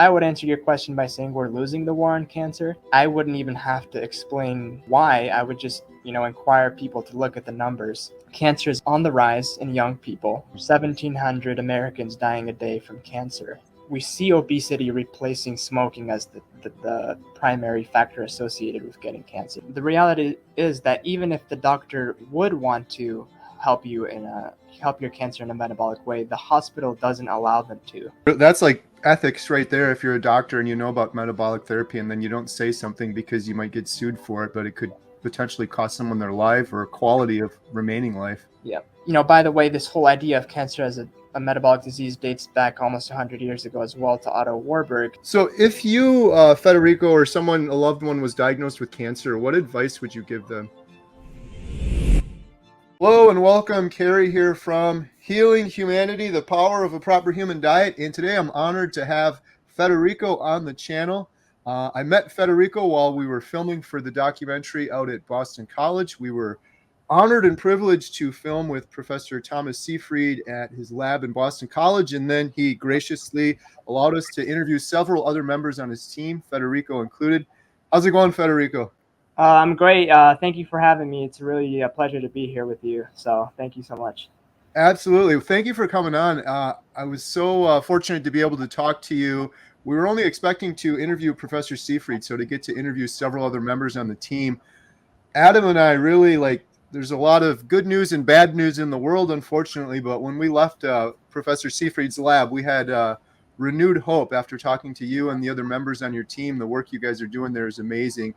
I would answer your question by saying we're losing the war on cancer. I wouldn't even have to explain why. I would just, inquire people to look at the numbers. Cancer is on the rise in young people. 1,700 Americans dying a day from cancer. We see obesity replacing smoking as the primary factor associated with getting cancer. The reality is that even if the doctor would want to help your cancer in a metabolic way, the hospital doesn't allow them to. That's like ethics right there. If you're a doctor and you know about metabolic therapy and then you don't say something because you might get sued for it, but it could potentially cost someone their life or quality of remaining life. Yeah. By the way, this whole idea of cancer as a metabolic disease dates back almost 100 years ago as well to Otto Warburg. So if you, Federico, or a loved one was diagnosed with cancer, what advice would you give them? Hello and welcome, Carrie here from Healing Humanity, the Power of a Proper Human Diet. And today I'm honored to have Federico on the channel. I met Federico while we were filming for the documentary out at Boston College. We were honored and privileged to film with Professor Thomas Seyfried at his lab in Boston College. And then he graciously allowed us to interview several other members on his team, Federico included. How's it going, Federico? I'm great. Thank you for having me. It's really a pleasure to be here with you. So thank you so much. Absolutely. Thank you for coming on. I was so fortunate to be able to talk to you. We were only expecting to interview Professor Seyfried, so to get to interview several other members on the team. Adam and I really there's a lot of good news and bad news in the world, unfortunately, but when we left Professor Seyfried's lab, we had renewed hope after talking to you and the other members on your team. The work you guys are doing there is amazing.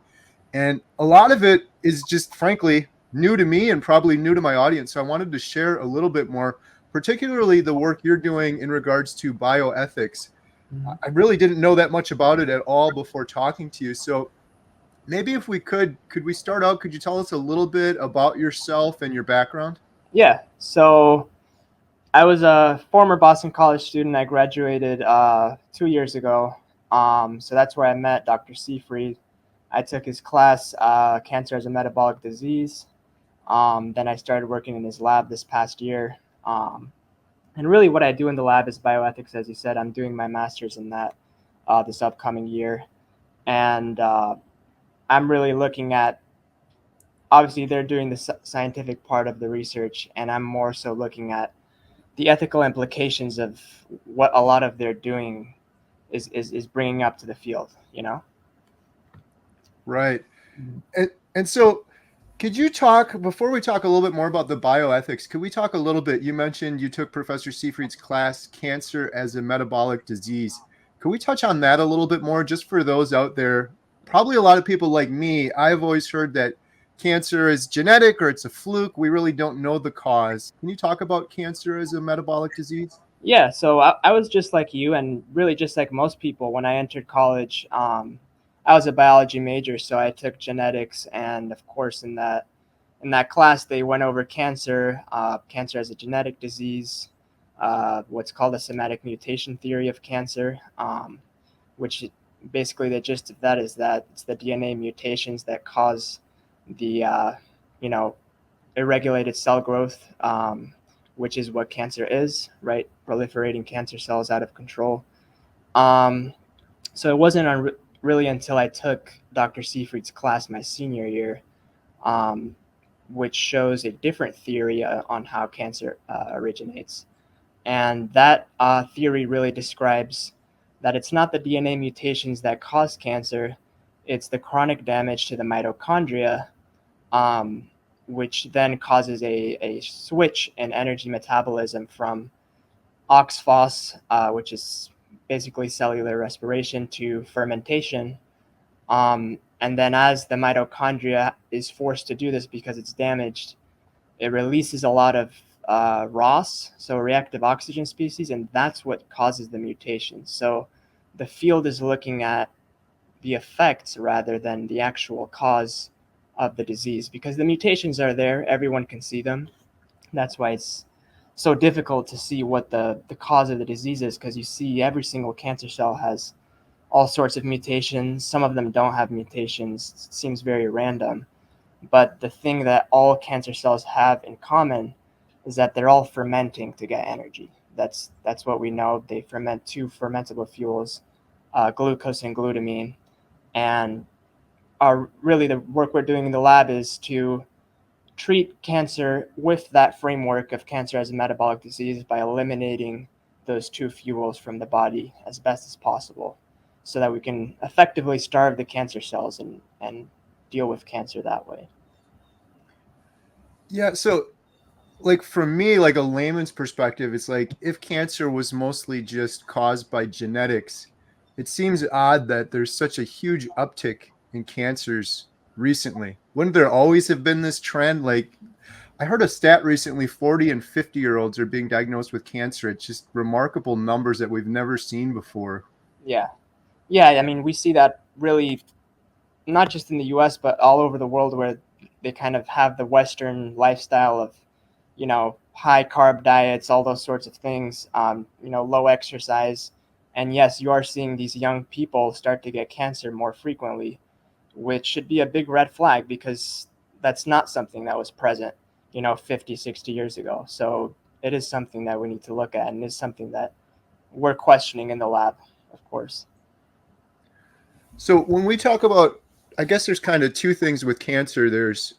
And a lot of it is just, frankly, new to me and probably new to my audience. So I wanted to share a little bit more, particularly the work you're doing in regards to bioethics. Mm-hmm. I really didn't know that much about it at all before talking to you. So maybe if we could we start out, could you tell us a little bit about yourself and your background? Yeah. So I was a former Boston College student. I graduated 2 years ago. So that's where I met Dr. Seyfried. I took his class, Cancer as a Metabolic Disease. Then I started working in his lab this past year. And really what I do in the lab is bioethics, as you said. I'm doing my master's in that this upcoming year. And I'm really looking at, obviously they're doing the scientific part of the research, and I'm more so looking at the ethical implications of what a lot of their doing is bringing up to the field, Right. And so could you talk, before we talk a little bit more about the bioethics, could we talk a little bit, you mentioned you took Professor Seyfried's class, Cancer as a Metabolic Disease. Could we touch on that a little bit more, just for those out there? Probably a lot of people like me, I've always heard that cancer is genetic or it's a fluke. We really don't know the cause. Can you talk about cancer as a metabolic disease? Yeah, so I was just like you, and really just like most people. When I entered college, I was a biology major, so I took genetics, and of course in that class they went over cancer as a genetic disease, what's called a somatic mutation theory of cancer, which basically the gist of that is that it's the DNA mutations that cause the irregulated cell growth, which is what cancer is, right? Proliferating cancer cells out of control. So it wasn't really until I took Dr. Seyfried's class my senior year, which shows a different theory on how cancer originates. And that theory really describes that it's not the DNA mutations that cause cancer, it's the chronic damage to the mitochondria, which then causes a switch in energy metabolism from OXPHOS, which is basically cellular respiration, to fermentation. And then as the mitochondria is forced to do this because it's damaged, it releases a lot of ROS, so reactive oxygen species, and that's what causes the mutation. So the field is looking at the effects rather than the actual cause of the disease, because the mutations are there, everyone can see them. That's why it's so difficult to see what the cause of the disease is, because you see every single cancer cell has all sorts of mutations. Some of them don't have mutations. It seems very random. But the thing that all cancer cells have in common is that they're all fermenting to get energy. That's what we know. They ferment two fermentable fuels, glucose and glutamine. And really the work we're doing in the lab is to treat cancer with that framework of cancer as a metabolic disease by eliminating those two fuels from the body as best as possible so that we can effectively starve the cancer cells and deal with cancer that way. Yeah, so like for me, like a layman's perspective, it's like if cancer was mostly just caused by genetics, it seems odd that there's such a huge uptick in cancers recently. Wouldn't there always have been this trend? Like I heard a stat recently, 40 and 50-year-olds are being diagnosed with cancer. It's just remarkable numbers that we've never seen before. Yeah. Yeah, I mean, we see that really not just in the US, but all over the world where they kind of have the Western lifestyle of, high carb diets, all those sorts of things, low exercise. And yes, you are seeing these young people start to get cancer more frequently, which should be a big red flag because that's not something that was present, 50, 60 years ago. So it is something that we need to look at and is something that we're questioning in the lab, of course. So when we talk about, I guess there's kind of two things with cancer. There's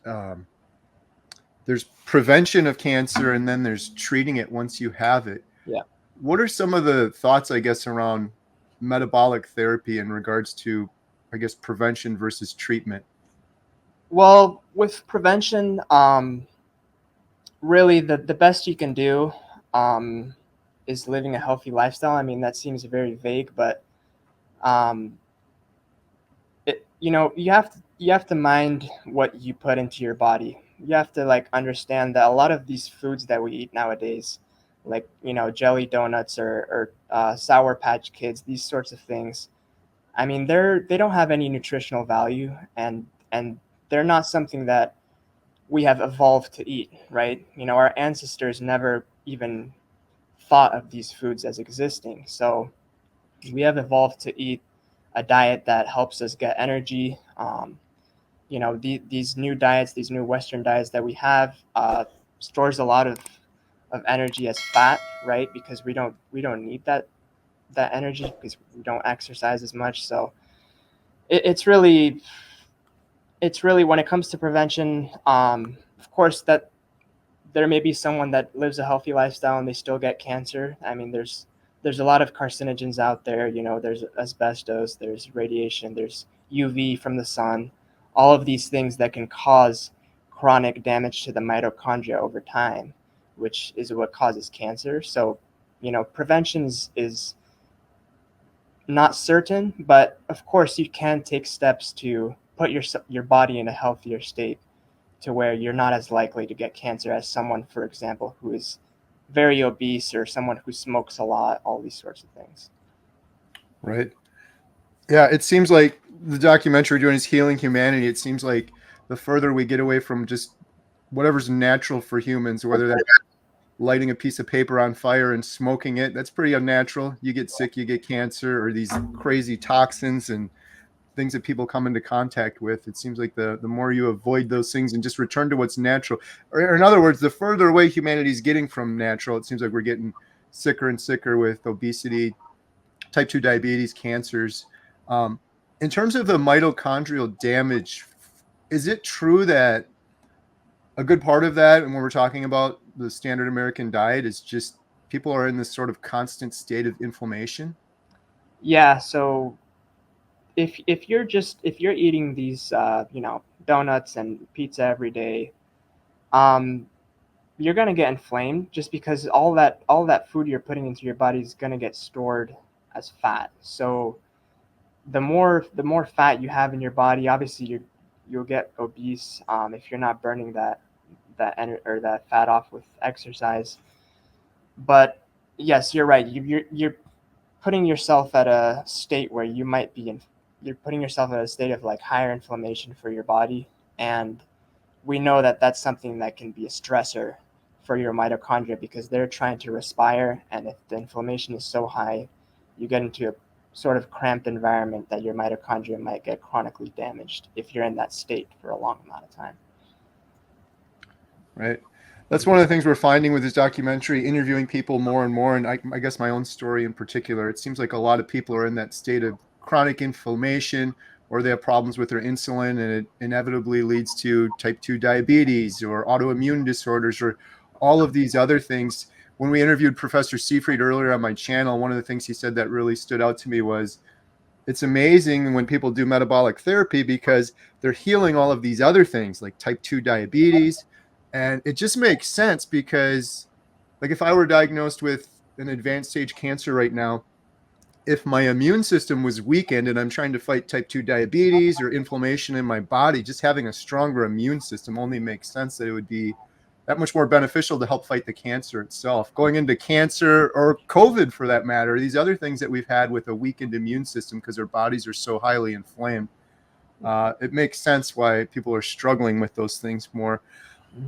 prevention of cancer, and then there's treating it once you have it. Yeah. What are some of the thoughts, I guess, around metabolic therapy in regards to, I guess, prevention versus treatment? Well, with prevention, really the best you can do um, is living a healthy lifestyle. I mean, that seems very vague, but um, you have to mind what you put into your body. You have to like understand that a lot of these foods that we eat nowadays, like jelly donuts or Sour Patch Kids, these sorts of things. I mean, they don't have any nutritional value, and they're not something that we have evolved to eat, right? Our ancestors never even thought of these foods as existing. So we have evolved to eat a diet that helps us get energy. These new diets, these new Western diets that we have, stores a lot of energy as fat, right? Because we don't need that energy because we don't exercise as much. So it's really when it comes to prevention. Of course, that there may be someone that lives a healthy lifestyle and they still get cancer. I mean, there's a lot of carcinogens out there. There's asbestos, there's radiation, there's UV from the sun, all of these things that can cause chronic damage to the mitochondria over time, which is what causes cancer. So, prevention is not certain, but of course you can take steps to put your body in a healthier state to where you're not as likely to get cancer as someone, for example, who is very obese or someone who smokes a lot, all these sorts of things. Right. Yeah, it seems like the documentary doing is healing humanity. It seems like the further we get away from just whatever's natural for humans, whether that's lighting a piece of paper on fire and smoking it, that's pretty unnatural. You get sick, you get cancer, or these crazy toxins and things that people come into contact with. It seems like the more you avoid those things and just return to what's natural, or in other words, the further away humanity's getting from natural, it seems like we're getting sicker and sicker with obesity, type 2 diabetes, cancers. Um, in terms of the mitochondrial damage, is it true that a good part of that, and when we're talking about the standard American diet, is just people are in this sort of constant state of inflammation? Yeah, so if you're eating these donuts and pizza every day, um, you're gonna get inflamed just because all that food you're putting into your body is gonna get stored as fat. So the more fat you have in your body, obviously you'll get obese if you're not burning or that fat off with exercise. But yes, you're right. You're putting yourself at a state where you might be in. You're putting yourself at a state of like higher inflammation for your body, and we know that that's something that can be a stressor for your mitochondria because they're trying to respire, and if the inflammation is so high, you get into a sort of cramped environment that your mitochondria might get chronically damaged if you're in that state for a long amount of time. Right. That's one of the things we're finding with this documentary, interviewing people more and more. And I guess my own story in particular, it seems like a lot of people are in that state of chronic inflammation, or they have problems with their insulin, and it inevitably leads to type 2 diabetes or autoimmune disorders or all of these other things. When we interviewed Professor Seyfried earlier on my channel, one of the things he said that really stood out to me was it's amazing when people do metabolic therapy because they're healing all of these other things like type 2 diabetes. And it just makes sense because, like, if I were diagnosed with an advanced stage cancer right now, if my immune system was weakened and I'm trying to fight type 2 diabetes or inflammation in my body, just having a stronger immune system only makes sense that it would be that much more beneficial to help fight the cancer itself. Going into cancer or COVID for that matter, these other things that we've had with a weakened immune system because our bodies are so highly inflamed, it makes sense why people are struggling with those things more.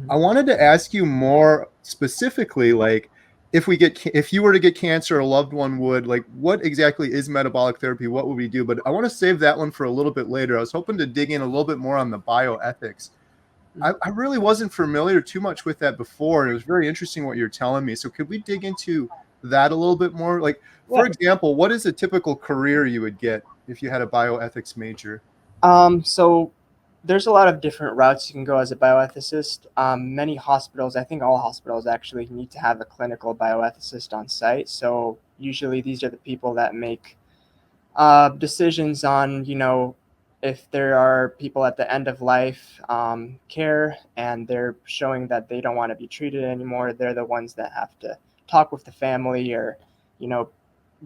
I wanted to ask you more specifically, like, if you were to get cancer, a loved one would, like, what exactly is metabolic therapy? What would we do? But I want to save that one for a little bit later. I was hoping to dig in a little bit more on the bioethics. I really wasn't familiar too much with that before, and it was very interesting what you're telling me. So could we dig into that a little bit more? Like, for Yeah. example, what is a typical career you would get if you had a bioethics major? So there's a lot of different routes you can go as a bioethicist. Many hospitals, I think all hospitals actually, need to have a clinical bioethicist on site. So usually these are the people that make decisions on, if there are people at the end of life care and they're showing that they don't want to be treated anymore. They're the ones that have to talk with the family or, you know,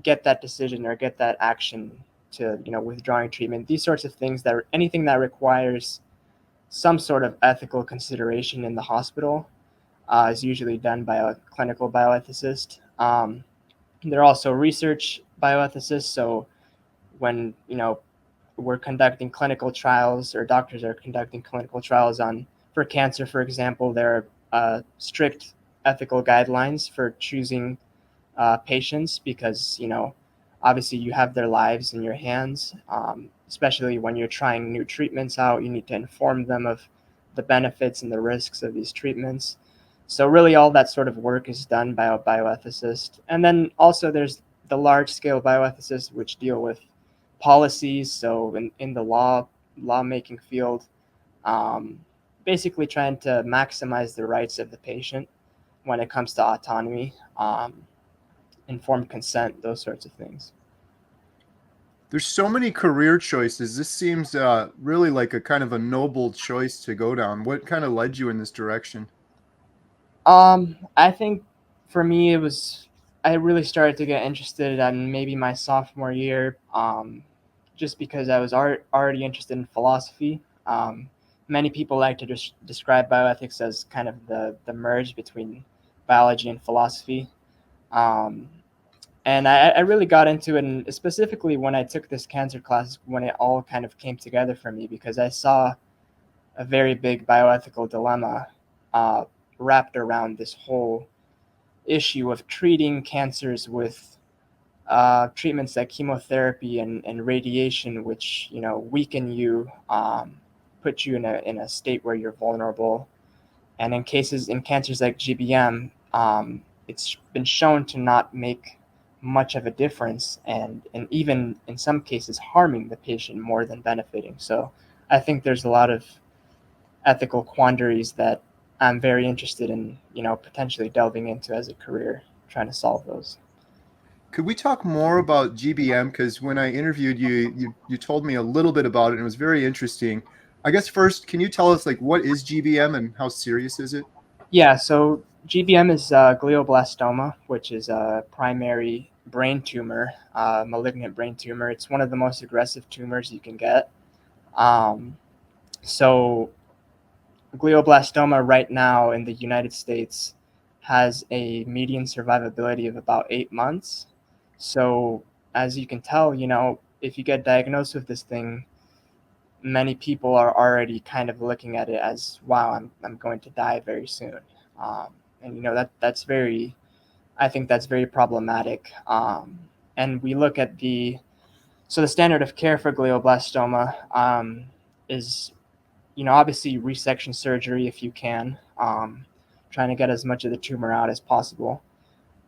get that decision or get that action to, withdrawing treatment. These sorts of things, that anything that requires some sort of ethical consideration in the hospital is usually done by a clinical bioethicist. There are also research bioethicists. So when, we're conducting clinical trials, or doctors are conducting clinical trials on for cancer, for example, there are strict ethical guidelines for choosing patients because, obviously you have their lives in your hands. Especially when you're trying new treatments out, you need to inform them of the benefits and the risks of these treatments. So really all that sort of work is done by a bioethicist. And then also there's the large scale bioethicists, which deal with policies. So in the lawmaking field, um, basically trying to maximize the rights of the patient when it comes to autonomy, informed consent, those sorts of things. There's so many career choices. This seems really like a kind of a noble choice to go down. What kind of led you in this direction? I think for me, I really started to get interested in maybe my sophomore year, just because I was already interested in philosophy. Many people like to describe bioethics as kind of the merge between biology and philosophy. Um, and I really got into it, and specifically when I took this cancer class, when it all kind of came together for me, because I saw a very big bioethical dilemma uh, wrapped around this whole issue of treating cancers with treatments like chemotherapy and radiation, which weaken you, put you in a state where you're vulnerable. And in cancers like GBM, it's been shown to not make much of a difference, and even in some cases harming the patient more than benefiting. So I think there's a lot of ethical quandaries that I'm very interested in, potentially delving into as a career, trying to solve those. Could we talk more about GBM? Because when I interviewed you, you told me a little bit about it, and it was very interesting. I guess first, can you tell us, like, what is GBM and how serious is it? Yeah, so GBM is glioblastoma, which is a primary brain tumor, malignant brain tumor. It's one of the most aggressive tumors you can get. Um, so glioblastoma right now in the United States has a median survivability of about 8 months. So as you can tell, if you get diagnosed with this thing, many people are already kind of looking at it as, wow, I'm going to die very soon. Um, and that's very, I think that's very problematic. And we look at the standard of care for glioblastoma is, obviously resection surgery if you can, trying to get as much of the tumor out as possible.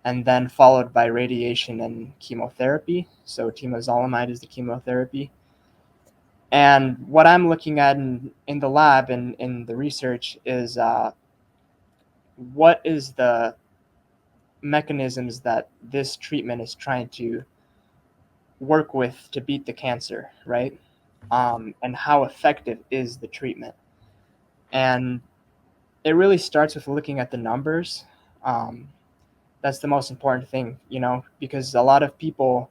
and then followed by radiation and chemotherapy. So temozolomide is the chemotherapy. And what I'm looking at in the lab and in the research is what is the mechanisms that this treatment is trying to work with to beat the cancer, right? And how effective is the treatment? And it really starts with looking at the numbers. Um, that's the most important thing, because a lot of people,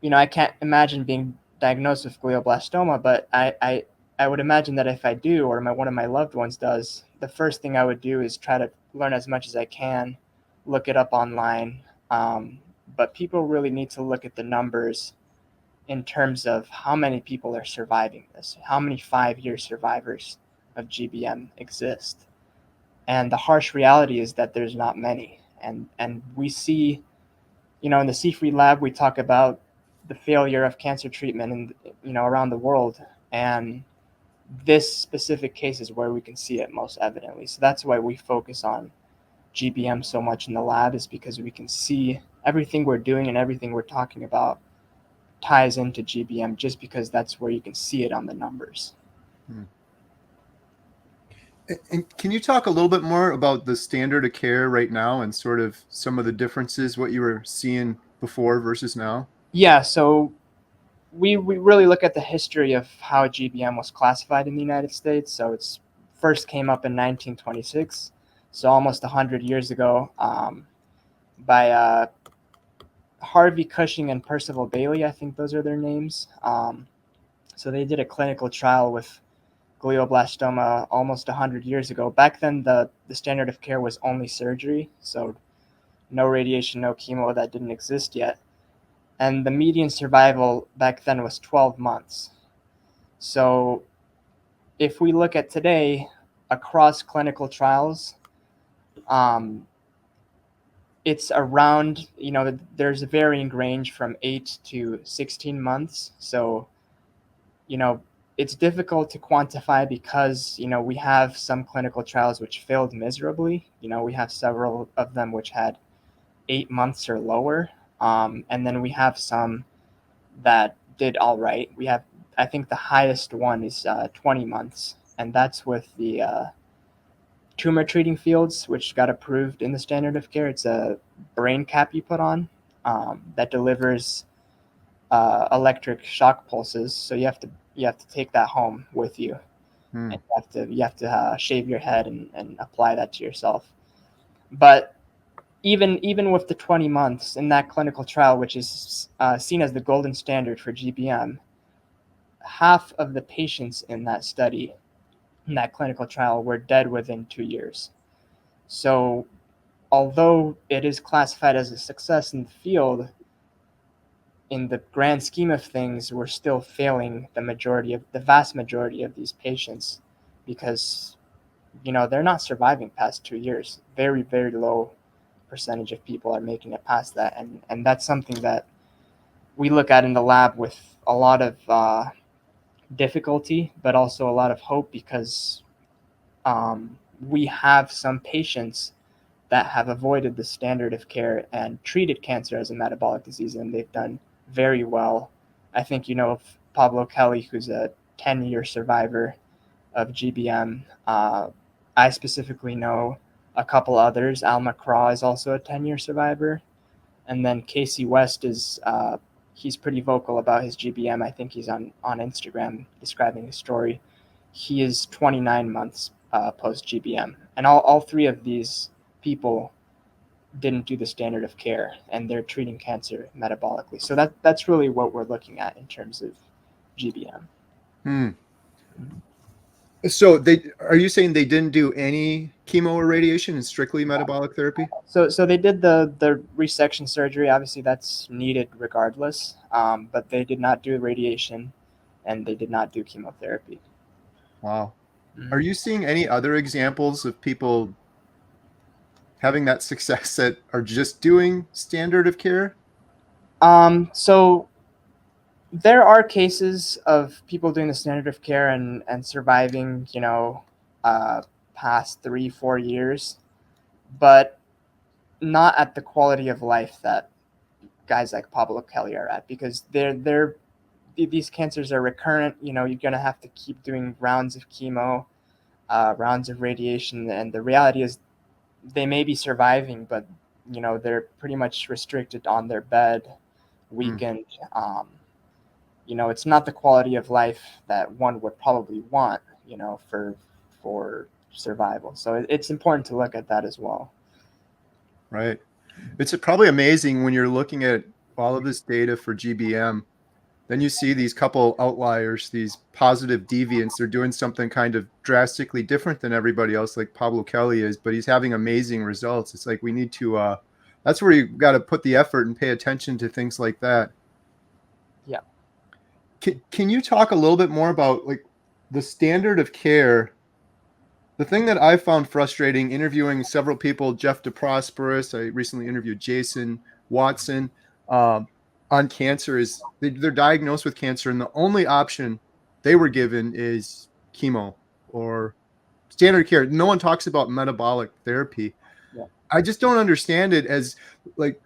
I can't imagine being diagnosed with glioblastoma, but I would imagine that if I do, or one of my loved ones does, the first thing I would do is try to learn as much as I can, look it up online. But people really need to look at the numbers in terms of how many people are surviving this, how many 5-year survivors of GBM exist. And the harsh reality is that there's not many. And we see, in the Seyfried lab, we talk about the failure of cancer treatment around the world. And this specific case is where we can see it most evidently. So that's why we focus on GBM so much in the lab, is because we can see everything we're doing and everything we're talking about ties into GBM, just because that's where you can see it on the numbers. And can you talk a little bit more about the standard of care right now and sort of some of the differences, what you were seeing before versus now? Yeah, so we really look at the history of how GBM was classified in the United States. So it's first came up in 1926, so almost 100 years ago, by Harvey Cushing and Percival Bailey. I think those are their names. So they did a clinical trial with glioblastoma almost 100 years ago. Back then, the standard of care was only surgery, so no radiation, no chemo. That didn't exist yet. And the median survival back then was 12 months. So if we look at today, across clinical trials, it's around, there's a varying range from 8 to 16 months. So, it's difficult to quantify because, we have some clinical trials which failed miserably. We have several of them which had 8 months or lower. And then we have some that did all right. I think the highest one is 20 months, and that's with the tumor treating fields, which got approved in the standard of care. It's a brain cap you put on that delivers electric shock pulses. So you have to take that home with you, and you have to shave your head and apply that to yourself. But even with the 20 months in that clinical trial, which is seen as the golden standard for GBM, half of the patients in that study, in that clinical trial, were dead within 2 years. So although it is classified as a success in the field, in the grand scheme of things, we're still failing the vast majority of these patients, because they're not surviving past 2 years. Very, very low percentage of people are making it past that, and that's something that we look at in the lab with a lot of difficulty, but also a lot of hope, because we have some patients that have avoided the standard of care and treated cancer as a metabolic disease, and they've done very well. I think you know of Pablo Kelly, who's a 10-year survivor of GBM. I specifically know a couple others. Al McCraw is also a 10-year survivor. And then Casey West he's pretty vocal about his GBM. I think he's on Instagram describing his story. He is 29 months post GBM. And all three of these people didn't do the standard of care, and they're treating cancer metabolically. So that's really what we're looking at in terms of GBM. So are you saying they didn't do any chemo or radiation and strictly metabolic therapy? So they did the resection surgery. Obviously, that's needed regardless, but they did not do radiation, and they did not do chemotherapy. Wow. Are you seeing any other examples of people having that success that are just doing standard of care? So there are cases of people doing the standard of care and surviving, past 3-4 years, but not at the quality of life that guys like Pablo Kelly are at, because these cancers are recurrent. You know, you're gonna have to keep doing rounds of chemo, rounds of radiation, and the reality is they may be surviving, but you know they're pretty much restricted on their bed, weakened. You know, it's not the quality of life that one would probably want, you know, for survival. So it's important to look at that as well. Right. It's probably amazing when you're looking at all of this data for GBM. Then you see these couple outliers, these positive deviants. They're doing something kind of drastically different than everybody else, like Pablo Kelly is, but he's having amazing results. It's like we need to, that's where you got to put the effort and pay attention to things like that. Yeah. Can you talk a little bit more about like the standard of care? The thing that I found frustrating interviewing several people, Jeff DeProsperous, I recently interviewed Jason Watson, on cancer, is they're diagnosed with cancer, and the only option they were given is chemo or standard care. No one talks about metabolic therapy. Yeah. I just don't understand it. As like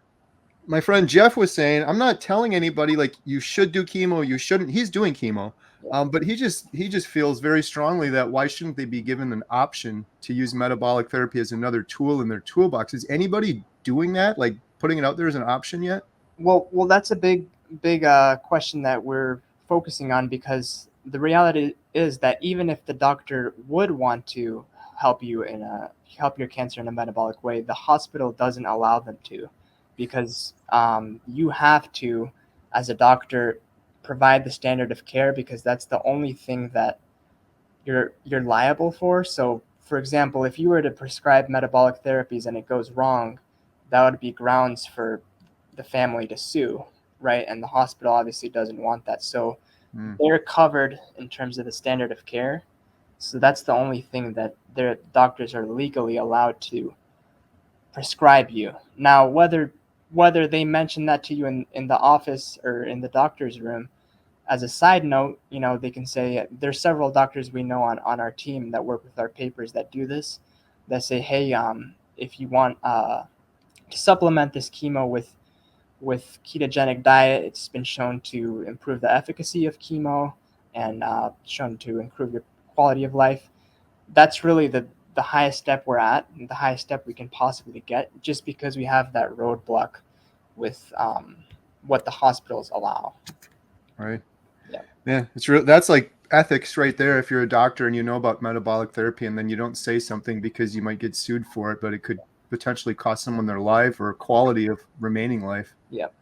my friend Jeff was saying, I'm not telling anybody like you should do chemo, you shouldn't. He's doing chemo. But he just feels very strongly that why shouldn't they be given an option to use metabolic therapy as another tool in their toolbox? Is anybody doing that, like putting it out there as an option yet? Well, that's a big question that we're focusing on, because the reality is that even if the doctor would want to help you help your cancer in a metabolic way, the hospital doesn't allow them to, because you have to, as a doctor, provide the standard of care, because that's the only thing that you're liable for. So, for example, if you were to prescribe metabolic therapies and it goes wrong, that would be grounds for the family to sue, right? And the hospital obviously doesn't want that. So they're covered in terms of the standard of care. So that's the only thing that their doctors are legally allowed to prescribe you. Now, whether they mention that to you in the office or in the doctor's room, as a side note, you know, they can say there's several doctors we know on our team that work with our papers that do this, that say, hey, if you want to supplement this chemo with ketogenic diet, it's been shown to improve the efficacy of chemo and shown to improve your quality of life. That's really the highest step we're at, the highest step we can possibly get, just because we have that roadblock with what the hospitals allow. Right. Yeah. Yeah, it's real. That's like ethics right there. If you're a doctor and you know about metabolic therapy, and then you don't say something because you might get sued for it, but it could potentially cost someone their life or quality of remaining life. Yep.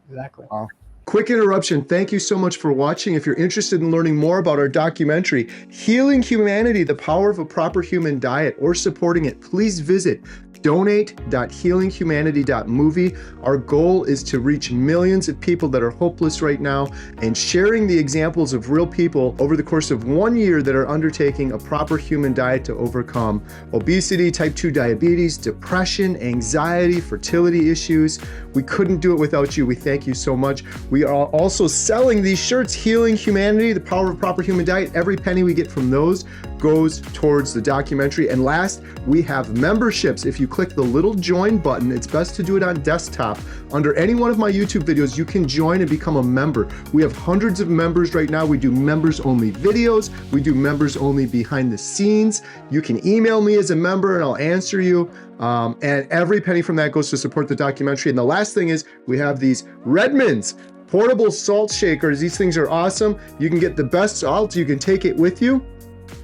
Exactly. Wow. Quick interruption. Thank you so much for watching. If you're interested in learning more about our documentary, Healing Humanity, The Power of a Proper Human Diet, or supporting it, please visit donate.healinghumanity.movie. Our goal is to reach millions of people that are hopeless right now, and sharing the examples of real people over the course of 1 year that are undertaking a proper human diet to overcome obesity, type 2 diabetes, depression, anxiety, fertility issues. We couldn't do it without you. We thank you so much. We are also selling these shirts, Healing Humanity, The Power of a Proper Human Diet. Every penny we get from those goes towards the documentary. And last, we have memberships. If you click the little join button, it's best to do it on desktop. Under any one of my YouTube videos, you can join and become a member. We have hundreds of members right now. We do members only videos. We do members only behind the scenes. You can email me as a member and I'll answer you. And every penny from that goes to support the documentary. And the last thing is we have these Redmond's portable salt shakers. These things are awesome. You can get the best salt. You can take it with you.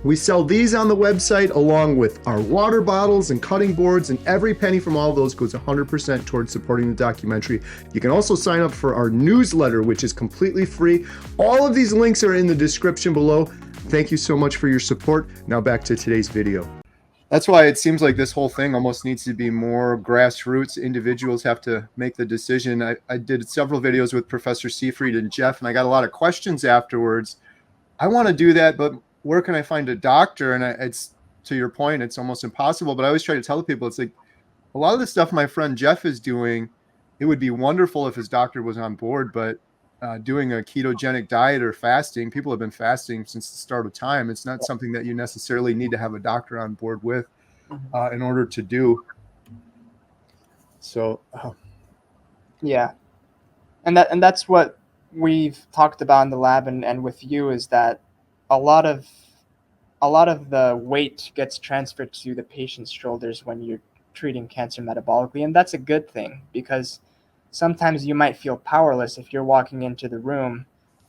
We sell these on the website along with our water bottles and cutting boards, and every penny from all of those goes 100% towards supporting the documentary. You can also sign up for our newsletter, which is completely free. All of these links are in the description below. Thank you so much for your support. Now back to today's video. That's why it seems like this whole thing almost needs to be more grassroots. Individuals have to make the decision. I did several videos with Professor Seyfried and Jeff, and I got a lot of questions afterwards. I want to do that, but where can I find a doctor? And it's, to your point, it's almost impossible. But I always try to tell people, it's like a lot of the stuff my friend Jeff is doing, it would be wonderful if his doctor was on board, but doing a ketogenic diet or fasting, people have been fasting since the start of time. It's not something that you necessarily need to have a doctor on board with in order to do. So, Yeah, and that's what we've talked about in the lab and with you, is that a lot of a lot of the weight gets transferred to the patient's shoulders when you're treating cancer metabolically, and that's a good thing, because sometimes you might feel powerless if you're walking into the room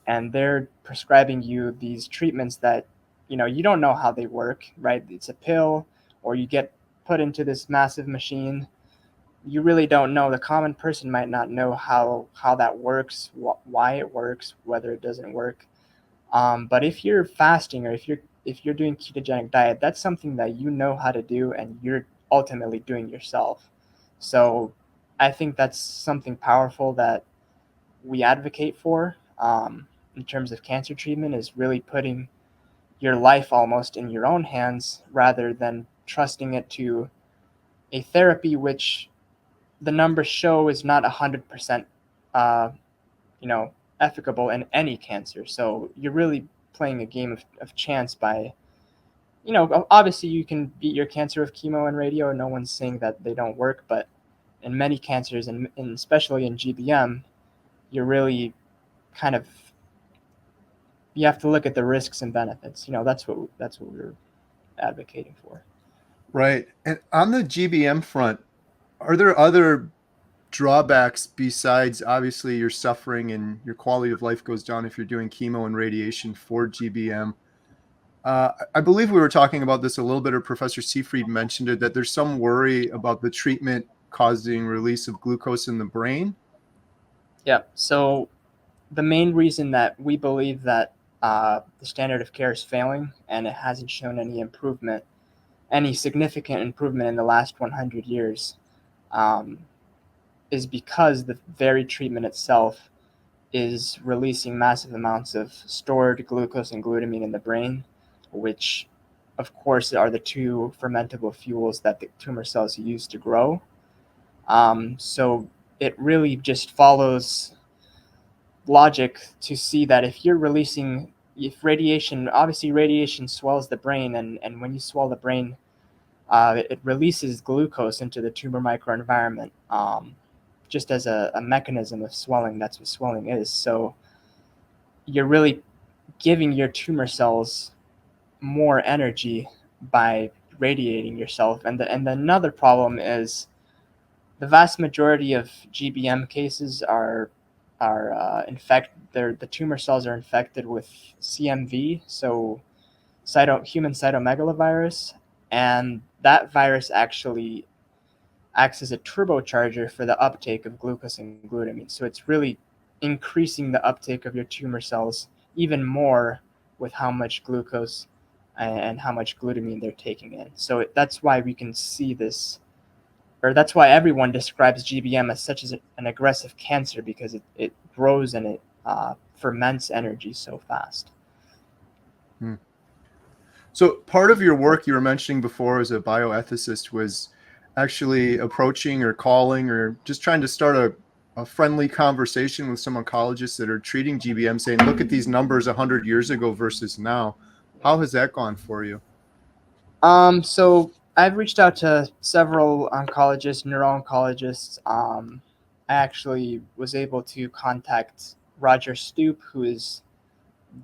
and they're prescribing you these treatments that you don't know how they work, right? It's a pill, or you get put into this massive machine. You really don't know. The common person might not know how that works, why it works, whether it doesn't work. But if you're fasting, or if you're doing ketogenic diet, that's something that you know how to do and you're ultimately doing yourself. So I think that's something powerful that we advocate for, in terms of cancer treatment, is really putting your life almost in your own hands rather than trusting it to a therapy which the numbers show is not 100% uh, you know efficable in any cancer. So you're really playing a game of chance by, obviously you can beat your cancer with chemo and radio, no one's saying that they don't work, but in many cancers, and especially in GBM, you're really kind of, you have to look at the risks and benefits. That's what we're advocating for. right. And on the GBM front, are there other drawbacks besides obviously your suffering and your quality of life goes down if you're doing chemo and radiation for GBM? I believe we were talking about this a little bit, or Professor Seyfried mentioned it, that there's some worry about the treatment causing release of glucose in the brain. Yeah. So the main reason that we believe that the standard of care is failing and it hasn't shown any significant improvement in the last 100 years, um, is because the very treatment itself is releasing massive amounts of stored glucose and glutamine in the brain, which, of course, are the two fermentable fuels that the tumor cells use to grow. So it really just follows logic to see that if radiation, obviously radiation swells the brain, and when you swell the brain, it releases glucose into the tumor microenvironment, just as a mechanism of swelling. That's what swelling is. So you're really giving your tumor cells more energy by radiating yourself. And another problem is the vast majority of GBM cases are the tumor cells are infected with CMV, so human cytomegalovirus, and that virus actually acts as a turbocharger for the uptake of glucose and glutamine. So it's really increasing the uptake of your tumor cells even more with how much glucose and how much glutamine they're taking in. So that's why we can see this, or that's why everyone describes GBM as such as an aggressive cancer, because it grows and it ferments energy so fast. Hmm. So part of your work you were mentioning before as a bioethicist was actually approaching or calling or just trying to start a friendly conversation with some oncologists that are treating GBM, saying, look at these numbers 100 years ago versus now. How has that gone for you? So I've reached out to several oncologists, neuro-oncologists. I actually was able to contact Roger Stoop, who is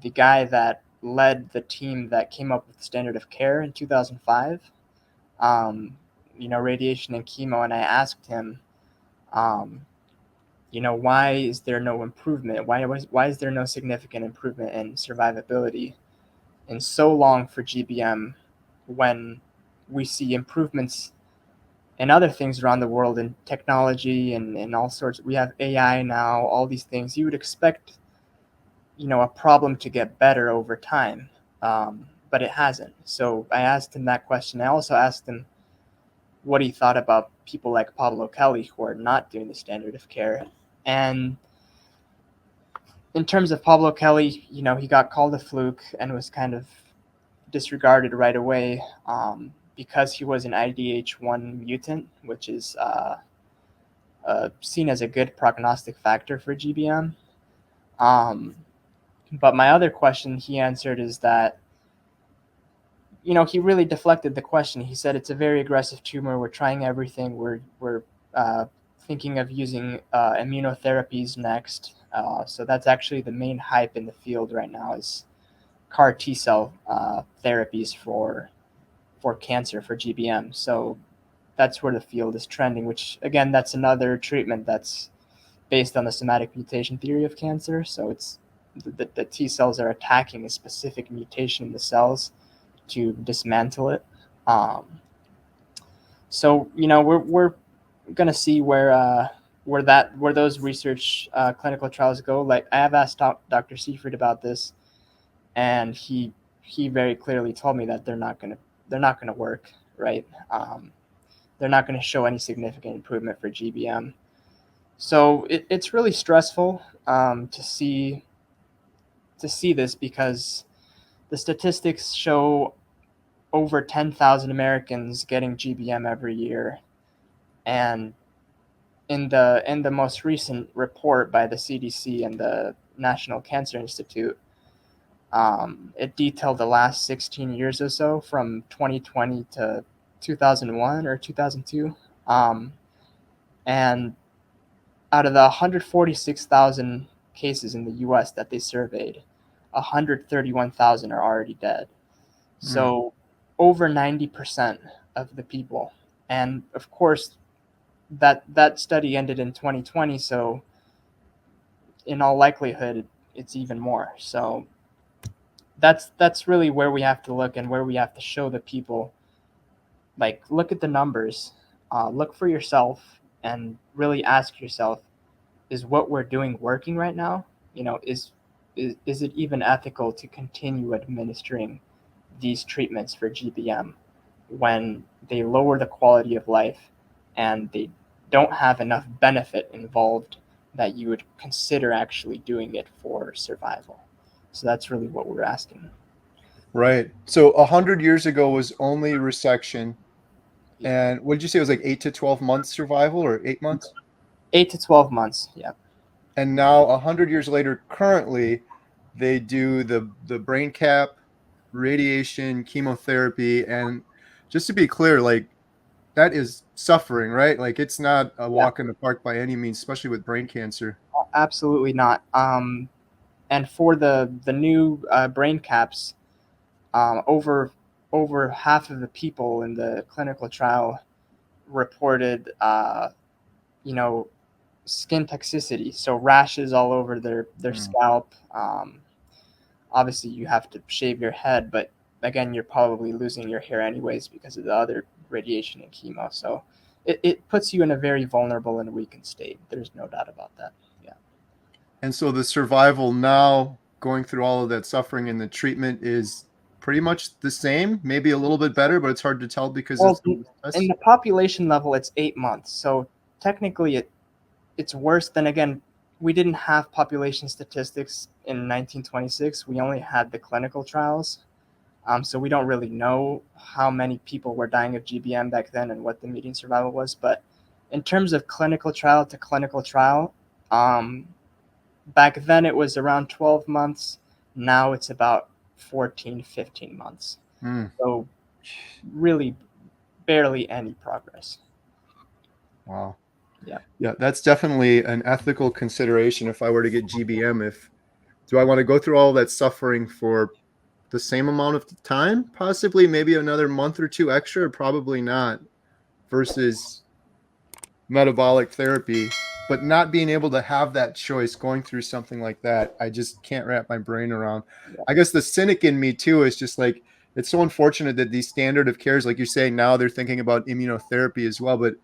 the guy that led the team that came up with the standard of care in 2005. Um, radiation and chemo, and I asked him, um, why is there no improvement? Why is there no significant improvement in survivability in so long for GBM, when we see improvements in other things around the world in technology and all sorts. We have AI now, all these things. You would expect, a problem to get better over time, but it hasn't. So I asked him that question. I also asked him what he thought about people like Pablo Kelly, who are not doing the standard of care. And in terms of Pablo Kelly, he got called a fluke and was kind of disregarded right away, because he was an IDH1 mutant, which is seen as a good prognostic factor for GBM. Um, but my other question he answered is that, he really deflected the question. He said it's a very aggressive tumor. We're trying everything. We're thinking of using immunotherapies next. So that's actually the main hype in the field right now is CAR T cell therapies for cancer, for GBM. So that's where the field is trending, which again, that's another treatment that's based on the somatic mutation theory of cancer. So it's the T cells are attacking a specific mutation in the cells to dismantle it. So we're gonna see where those research clinical trials go. Like I have asked Dr. Seyfried about this, and he very clearly told me that they're not gonna work, right? They're not going to show any significant improvement for GBM. So it's really stressful to see this because the statistics show over 10,000 Americans getting GBM every year, and in the most recent report by the CDC and the National Cancer Institute, it detailed the last 16 years or so from 2020 to 2001 or 2002, and out of the 146,000 cases in the US that they surveyed, 131,000 are already dead. So over 90% of the people. And of course, that study ended in 2020, so in all likelihood, it's even more. So that's really where we have to look and where we have to show the people, like, look at the numbers, look for yourself, and really ask yourself, is what we're doing working right now? Is it even ethical to continue administering these treatments for GBM when they lower the quality of life and they don't have enough benefit involved that you would consider actually doing it for survival? So that's really what we're asking. Right. So 100 years ago was only resection, and what did you say it was, like 8 to 12 months survival, or 8 months? 8 to 12 months, yeah. And now 100 years later, currently, they do the brain cap, radiation, chemotherapy, and just to be clear, like that is suffering, right? Like it's not a Yeah, walk in the park by any means, especially with brain cancer. absolutely not. And for the new brain caps, over half of the people in the clinical trial reported, you know, skin toxicity, so rashes all over their Mm. scalp. Obviously, you have to shave your head, but again, you're probably losing your hair anyways because of the other radiation and chemo. So it puts you in a very vulnerable and weakened state. There's no doubt about that. Yeah. And so the survival now, going through all of that suffering and the treatment, is pretty much the same, maybe a little bit better, but it's hard to tell because Well, it's in less. the population level, it's 8 months. So technically, it's worse. Then again, we didn't have population statistics in 1926. We only had the clinical trials. So we don't really know how many people were dying of GBM back then and what the median survival was. But in terms of clinical trial to clinical trial, um, back then it was around 12 months. Now it's about 14, 15 months. Mm. So really barely any progress. Wow. Yeah. Yeah, that's definitely an ethical consideration if I were to get GBM. If do I want to go through all that suffering for the same amount of time? Possibly maybe another month or two extra, or probably not, versus metabolic therapy, but not being able to have that choice going through something like that, I just can't wrap my brain around. Yeah. I guess the cynic in me too is just like, it's so unfortunate that these standard of cares, like you're saying, now they're thinking about immunotherapy as well, but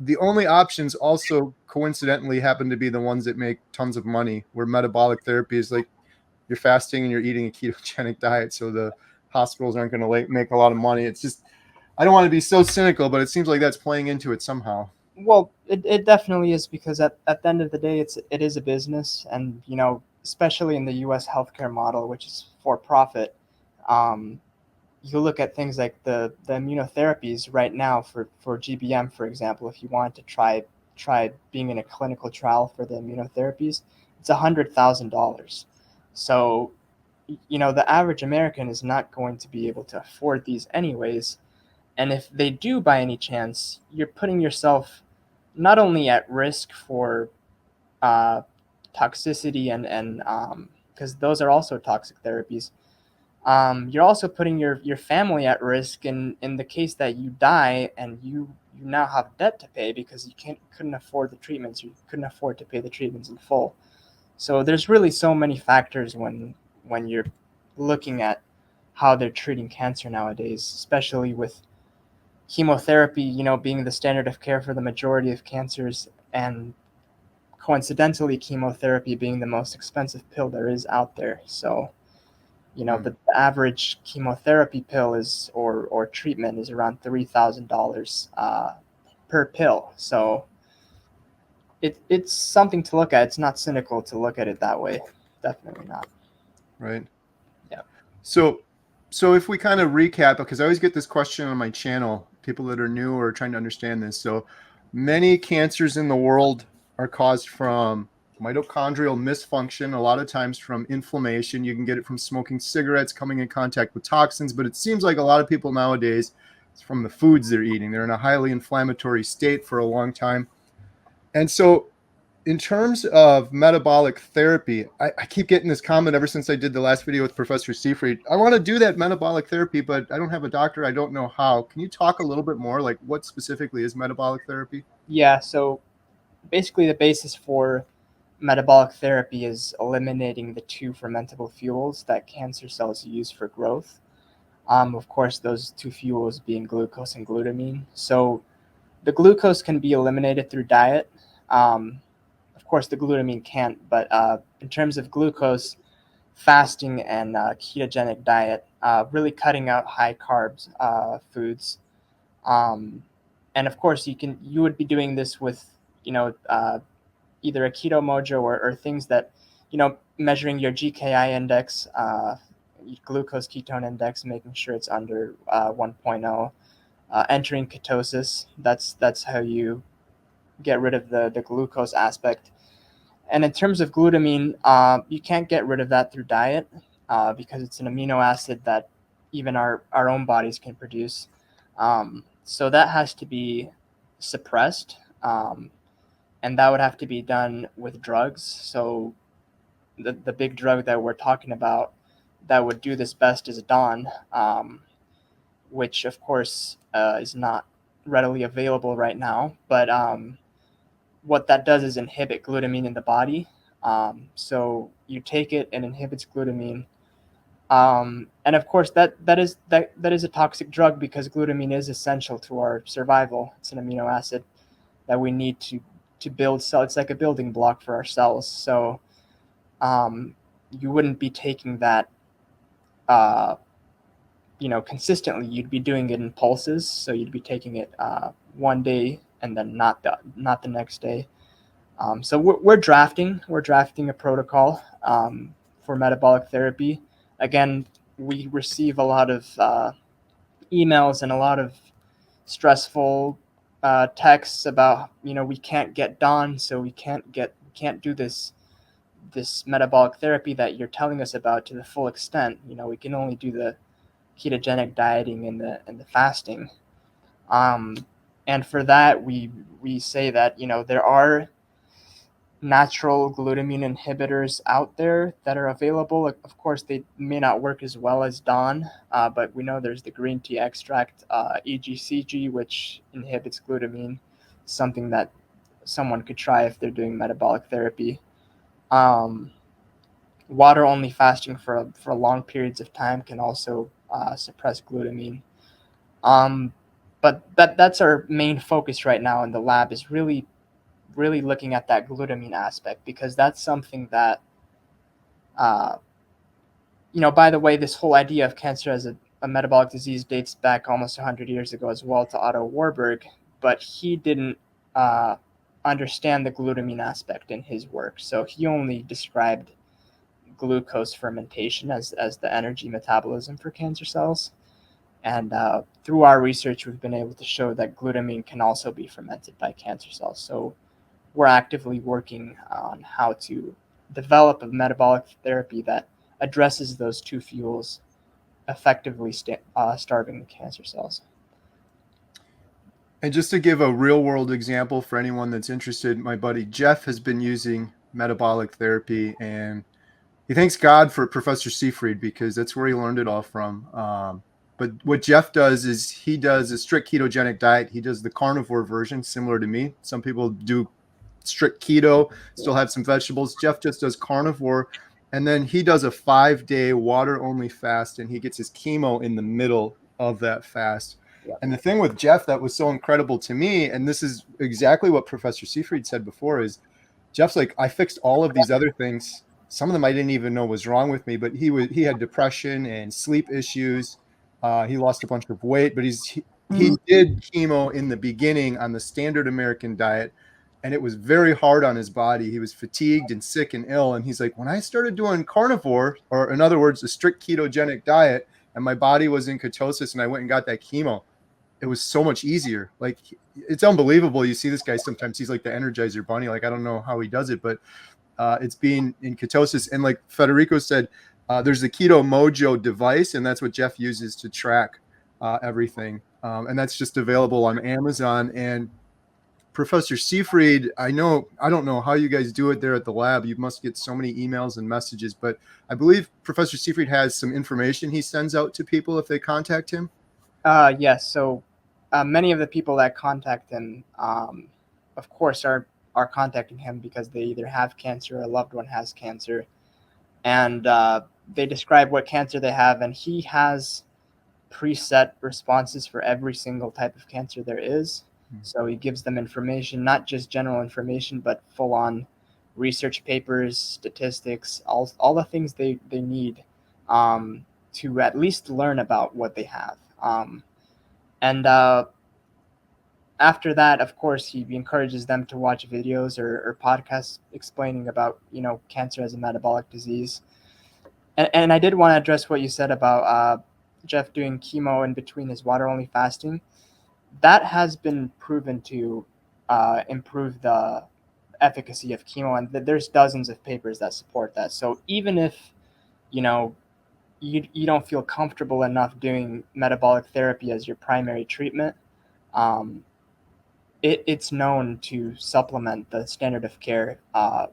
the only options also coincidentally happen to be the ones that make tons of money, where metabolic therapy is like you're fasting and you're eating a ketogenic diet, so the hospitals aren't going to make a lot of money. It's just, I don't want to be so cynical, but it seems like that's playing into it somehow. Well, it definitely is because at the end of the day, it is a business, and especially in the U.S. healthcare model, which is for profit. Um, you look at things like the immunotherapies right now for GBM, for example. If you want to try being in a clinical trial for the immunotherapies, it's $100,000. So the average American is not going to be able to afford these anyways. And if they do by any chance, you're putting yourself not only at risk for uh, toxicity and because those are also toxic therapies. You're also putting your family at risk in the case that you die and you now have debt to pay because you couldn't afford the treatments. You couldn't afford to pay the treatments in full. So there's really so many factors when you're looking at how they're treating cancer nowadays, especially with chemotherapy, being the standard of care for the majority of cancers, and coincidentally, chemotherapy being the most expensive pill there is out there. So, the average chemotherapy pill or treatment is around $3,000 per pill. So it's something to look at. It's not cynical to look at it that way. Definitely not. Right. Yeah. So if we kind of recap, because I always get this question on my channel, people that are new or trying to understand this. So many cancers in the world are caused from mitochondrial misfunction, a lot of times from inflammation. You can get it from smoking cigarettes, coming in contact with toxins, but it seems like a lot of people nowadays, it's from the foods they're eating. They're in a highly inflammatory state for a long time. And so in terms of metabolic therapy, I keep getting this comment ever since I did the last video with Professor Seyfried. I want to do that metabolic therapy, but I don't have a doctor. I don't know how. Can you talk a little bit more? Like, what specifically is metabolic therapy? Yeah. So basically, the basis for metabolic therapy is eliminating the two fermentable fuels that cancer cells use for growth. Of course, those two fuels being glucose and glutamine. So the glucose can be eliminated through diet. Of course, the glutamine can't, but in terms of glucose, fasting and ketogenic diet, really cutting out high carbs foods, and of course you would be doing this with either a keto mojo or things that measuring your GKI index, glucose ketone index, making sure it's under 1.0, entering ketosis. That's how you get rid of the glucose aspect. And in terms of glutamine, you can't get rid of that through diet because it's an amino acid that even our own bodies can produce. So that has to be suppressed, and that would have to be done with drugs. So the big drug that we're talking about that would do this best is Dawn, which of course is not readily available right now. But what that does is inhibit glutamine in the body. So you take it and inhibits glutamine. And of course that is a toxic drug because glutamine is essential to our survival. It's an amino acid that we need to build cells. It's like a building block for our cells. So you wouldn't be taking that uh, consistently. You'd be doing it in pulses. So you'd be taking it one day and then not the next day. So we're drafting a protocol for metabolic therapy. Again, we receive a lot of emails and a lot of stressful texts about we can't get done, so we can't do this metabolic therapy that you're telling us about to the full extent. We can only do the ketogenic dieting and the fasting. Um, and for that, we say that there are natural glutamine inhibitors out there that are available. Of course, they may not work as well as Dawn, but we know there's the green tea extract, EGCG, which inhibits glutamine, something that someone could try if they're doing metabolic therapy. Um, Water only fasting for long periods of time can also suppress glutamine. Um, but that's our main focus right now in the lab is really looking at that glutamine aspect because that's something that uh, by the way, this whole idea of cancer as a metabolic disease dates back almost 100 years ago as well to Otto Warburg, but he didn't uh, understand the glutamine aspect in his work, so he only described glucose fermentation as the energy metabolism for cancer cells. And through our research, we've been able to show that glutamine can also be fermented by cancer cells. So we're actively working on how to develop a metabolic therapy that addresses those two fuels, effectively starving the cancer cells. And just to give a real world example for anyone that's interested, my buddy Jeff has been using metabolic therapy, and he thanks God for Professor Seyfried because that's where he learned it all from. But what Jeff does is he does a strict ketogenic diet. He does the carnivore version, similar to me. Some people do strict keto, still have some vegetables. Jeff just does carnivore. And then he does a 5-day water only fast, and he gets his chemo in the middle of that fast. Yeah. And the thing with Jeff that was so incredible to me, and this is exactly what Professor Seyfried said before, is Jeff's like, I fixed all of these other things. Some of them I didn't even know was wrong with me, but he had depression and sleep issues. He lost a bunch of weight, but he did chemo in the beginning on the standard American diet, and it was very hard on his body. He was fatigued and sick and ill. And he's like, when I started doing carnivore, or in other words, a strict ketogenic diet, and my body was in ketosis, and I went and got that chemo, it was so much easier. Like, it's unbelievable. You see this guy sometimes, he's like the Energizer Bunny. Like, I don't know how he does it, but it's being in ketosis. And like Federico said, there's the Keto Mojo device, and that's what Jeff uses to track everything. And that's just available on Amazon. And Professor Seyfried, I don't know how you guys do it there at the lab. You must get so many emails and messages, but I believe Professor Seyfried has some information he sends out to people if they contact him. Yes. So many of the people that contact him, of course, are contacting him because they either have cancer or a loved one has cancer, and they describe what cancer they have, and he has preset responses for every single type of cancer there is. So he gives them information, not just general information, but full on research papers, statistics, all the things they need to at least learn about what they have. And after that, of course, he encourages them to watch videos or podcasts explaining about, cancer as a metabolic disease. And I did want to address what you said about Jeff doing chemo in between his water only fasting. That has been proven to improve the efficacy of chemo, and there's dozens of papers that support that. So even if you know you don't feel comfortable enough doing metabolic therapy as your primary treatment, um, it's known to supplement the standard of care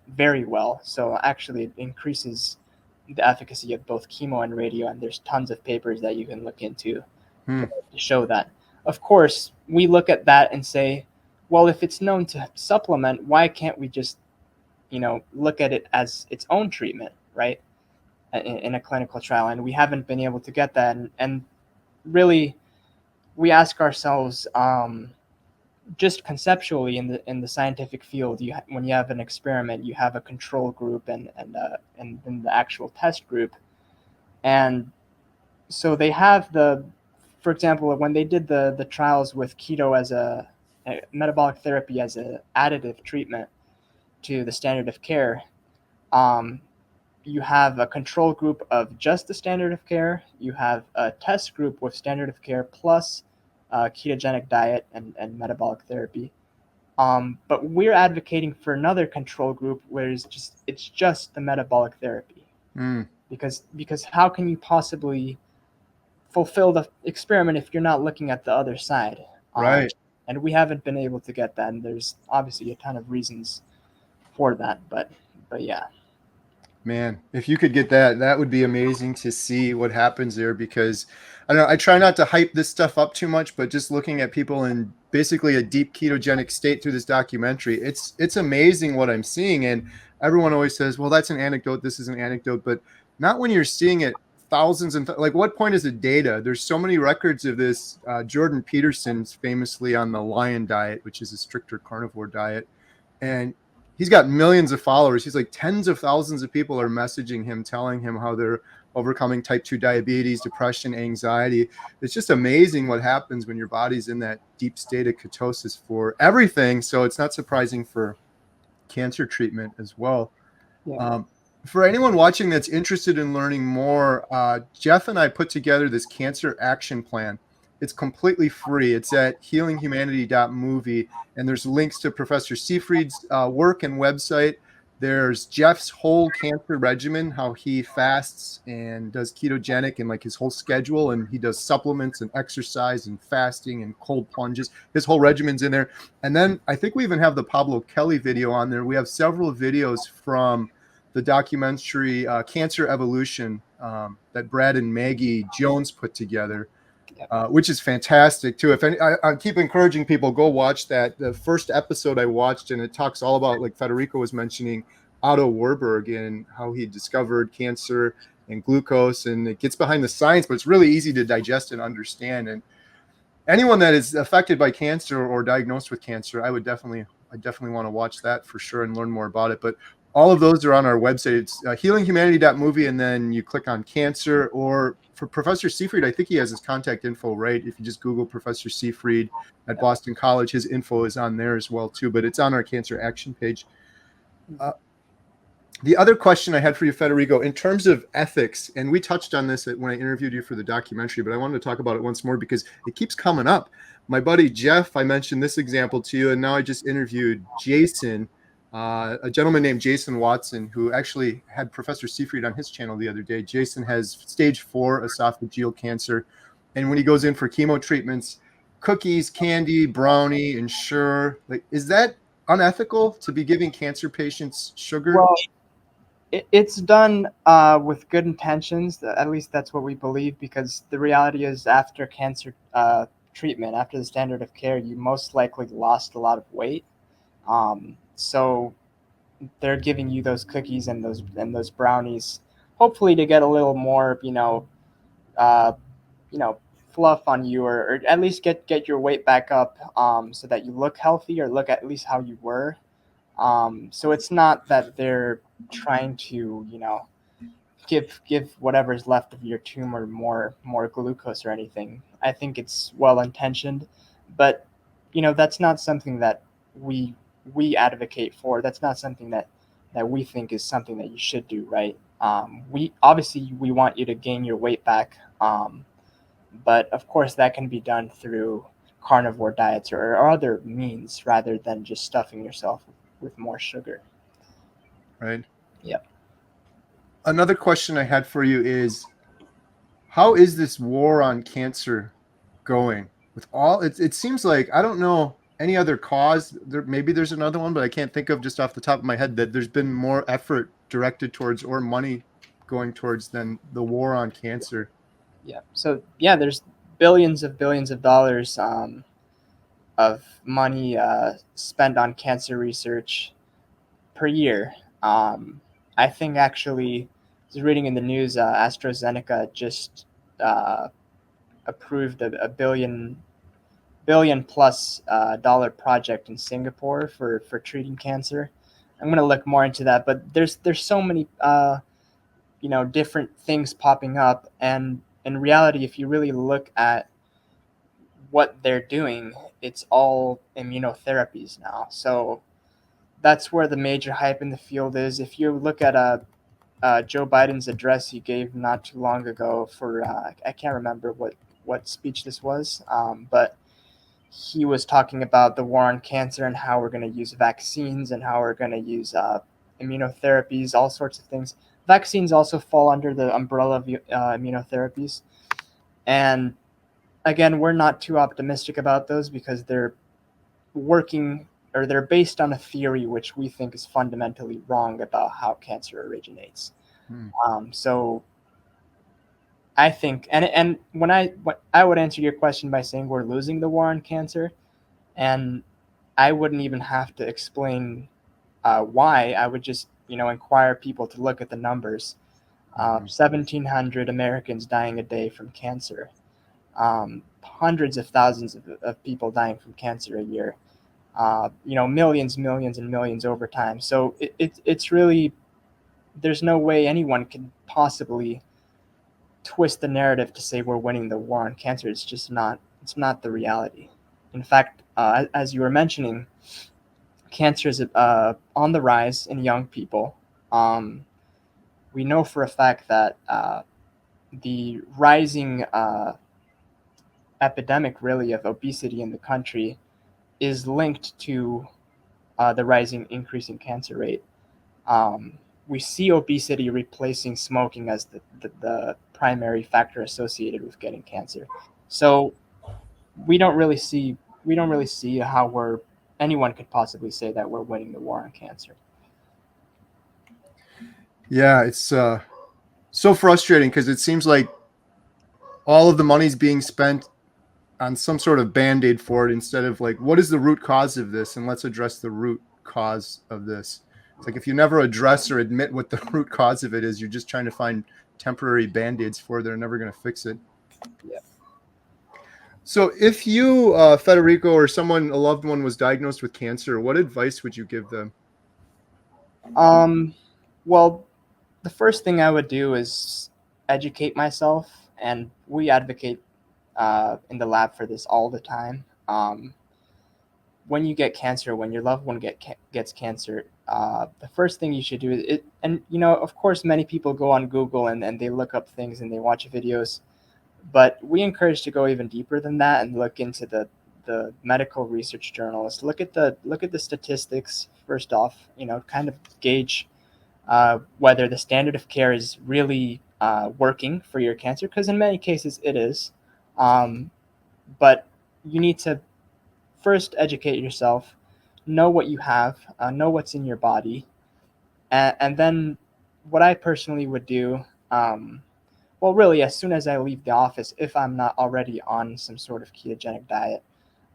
very well. So actually, it increases the efficacy of both chemo and radio, and there's tons of papers that you can look into to show that. Of course, we look at that and say, well, if it's known to supplement, why can't we just, look at it as its own treatment, right? In a clinical trial, and we haven't been able to get that. And really, we ask ourselves, just conceptually in the scientific field, when you have an experiment, you have a control group and then the actual test group, and so they have for example, when they did the trials with keto as a metabolic therapy as an additive treatment to the standard of care, um, you have a control group of just the standard of care. You have a test group with standard of care plus ketogenic diet and metabolic therapy. But we're advocating for another control group where it's just the metabolic therapy, because how can you possibly fulfill the experiment if you're not looking at the other side? Right. And we haven't been able to get that, and there's obviously a ton of reasons for that, but yeah. Man, if you could get that, that would be amazing to see what happens there, because I don't know, I try not to hype this stuff up too much, but just looking at people in basically a deep ketogenic state through this documentary, it's amazing what I'm seeing. And everyone always says, well, that's an anecdote, this is an anecdote, but not when you're seeing it thousands and like, what point is it data? There's so many records of this. Jordan Peterson's famously on the Lion diet, which is a stricter carnivore diet, and he's got millions of followers. He's like tens of thousands of people are messaging him, telling him how they're overcoming type 2 diabetes, depression, anxiety. It's just amazing what happens when your body's in that deep state of ketosis for everything. So it's not surprising for cancer treatment as well. Yeah. For anyone watching that's interested in learning more, Jeff and I put together this cancer action plan. It's completely free. It's at healinghumanity.movie, and there's links to Professor Seyfried's work and website. There's Jeff's whole cancer regimen, how he fasts and does ketogenic and like his whole schedule, and he does supplements and exercise and fasting and cold plunges. His whole regimen's in there. And then I think we even have the Pablo Kelly video on there. We have several videos from the documentary Cancer Evolution that Brad and Maggie Jones put together. Which is fantastic too. If any, I keep encouraging people, go watch that. The first episode I watched, and it talks all about, like Federico was mentioning, Otto Warburg and how he discovered cancer and glucose, and it gets behind the science, but it's really easy to digest and understand. And anyone that is affected by cancer or diagnosed with cancer, I definitely want to watch that for sure and learn more about it. But all of those are on our website. It's healinghumanity.movie, and then you click on cancer. Or for Professor Seyfried, I think he has his contact info, right? If you just Google Professor Seyfried at Boston College, his info is on there as well too, but it's on our cancer action page. The other question I had for you, Federico, in terms of ethics, and we touched on this when I interviewed you for the documentary, but I wanted to talk about it once more because it keeps coming up. My buddy Jeff, I mentioned this example to you, and now I just interviewed Jason, a gentleman named Jason Watson, who actually had Professor Seyfried on his channel the other day. Jason has stage 4 esophageal cancer, and when he goes in for chemo treatments, cookies, candy, brownie, Ensure, like, is that unethical to be giving cancer patients sugar? Well, it's done with good intentions. At least that's what we believe, because the reality is, after cancer treatment, after the standard of care, you most likely lost a lot of weight. So they're giving you those cookies and those brownies, hopefully to get a little more, uh, fluff on you, or at least get your weight back up, so that you look healthy, or look at least how you were. So it's not that they're trying to, give whatever's left of your tumor more glucose or anything. I think it's well intentioned, but that's not something that we we advocate for. That's not something that we think is something that you should do, right? We obviously we want you to gain your weight back, but of course that can be done through carnivore diets, or other means, rather than just stuffing yourself with more sugar. Right. Yep. Another question I had for you is, how is this war on cancer going? With all it seems like, I don't know any other cause. Maybe there's another one, but I can't think of just off the top of my head that there's been more effort directed towards, or money going towards, than the war on cancer. Yeah. So yeah, there's billions of dollars, of money spent on cancer research per year. I think actually, I was reading in the news, AstraZeneca just uh, approved a billion plus dollar project in Singapore for treating cancer. I'm gonna look more into that, but there's so many different things popping up, and in reality, if you really look at what they're doing, it's all immunotherapies now. So that's where the major hype in the field is. If you look at Joe Biden's address he gave not too long ago for, I can't remember what speech this was, but he was talking about the war on cancer and how we're going to use vaccines and how we're going to use immunotherapies, all sorts of things. Vaccines also fall under the umbrella of immunotherapies. And again, we're not too optimistic about those, because they're working, or they're based on a theory which we think is fundamentally wrong about how cancer originates. So I think, and when I would answer your question by saying we're losing the war on cancer, and I wouldn't even have to explain why. I would just inquire people to look at the numbers. 1,700 Americans dying a day from cancer. Hundreds of thousands of people dying from cancer a year. Millions, millions, and millions over time. So it's really, there's no way anyone can possibly twist the narrative to say we're winning the war on cancer. It's just not. It's not the reality. In fact, as you were mentioning, cancer is on the rise in young people. We know for a fact that the rising epidemic, really, of obesity in the country is linked to the rising increasing cancer rate. We see obesity replacing smoking as the primary factor associated with getting cancer. So we don't really see how anyone could possibly say that we're winning the war on cancer. Yeah, it's so frustrating because it seems like all of the money's being spent on some sort of band-aid for it instead of like, what is the root cause of this, and let's address the root cause of this. It's like if you never address or admit what the root cause of it is, you're just trying to find temporary band-aids for it. They're never going to fix it. Yeah. So if you, Federico, or someone, a loved one, was diagnosed with cancer, what advice would you give them? Well, the first thing I would do is educate myself, and we advocate in the lab for this all the time. When you get cancer, when your loved one gets cancer, the first thing you should do is it. And of course, many people go on Google and they look up things and they watch videos, but we encourage to go even deeper than that and look into the medical research journals. Look at the statistics first off. Kind of gauge whether the standard of care is really working for your cancer, because in many cases it is. Um, but you need to first educate yourself, know what you have, know what's in your body, and then what I personally would do. Well, really, as soon as I leave the office, if I'm not already on some sort of ketogenic diet,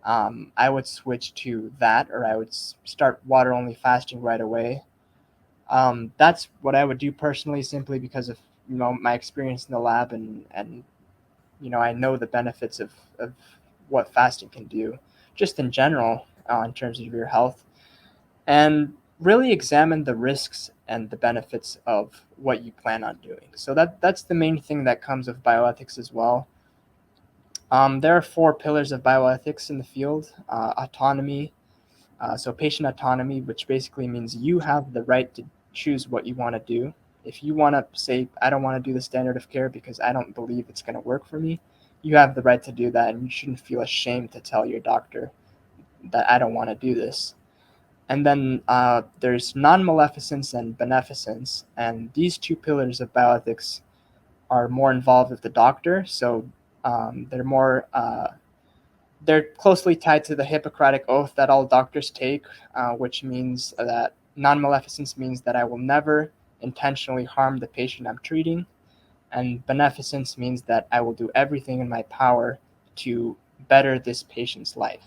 I would switch to that, or I would start water only fasting right away. That's what I would do personally, simply because of my experience in the lab, and I know the benefits of what fasting can do, just in general, in terms of your health, and really examine the risks and the benefits of what you plan on doing. So that's the main thing that comes with bioethics as well. There are four pillars of bioethics in the field: autonomy, so patient autonomy, which basically means you have the right to choose what you want to do. If you want to say, I don't want to do the standard of care because I don't believe it's going to work for me, you have the right to do that, and you shouldn't feel ashamed to tell your doctor that I don't want to do this. And then there's non-maleficence and beneficence, and these two pillars of bioethics are more involved with the doctor. So they're closely tied to the Hippocratic oath that all doctors take, which means that non-maleficence means that I will never intentionally harm the patient I'm treating, and beneficence means that I will do everything in my power to better this patient's life.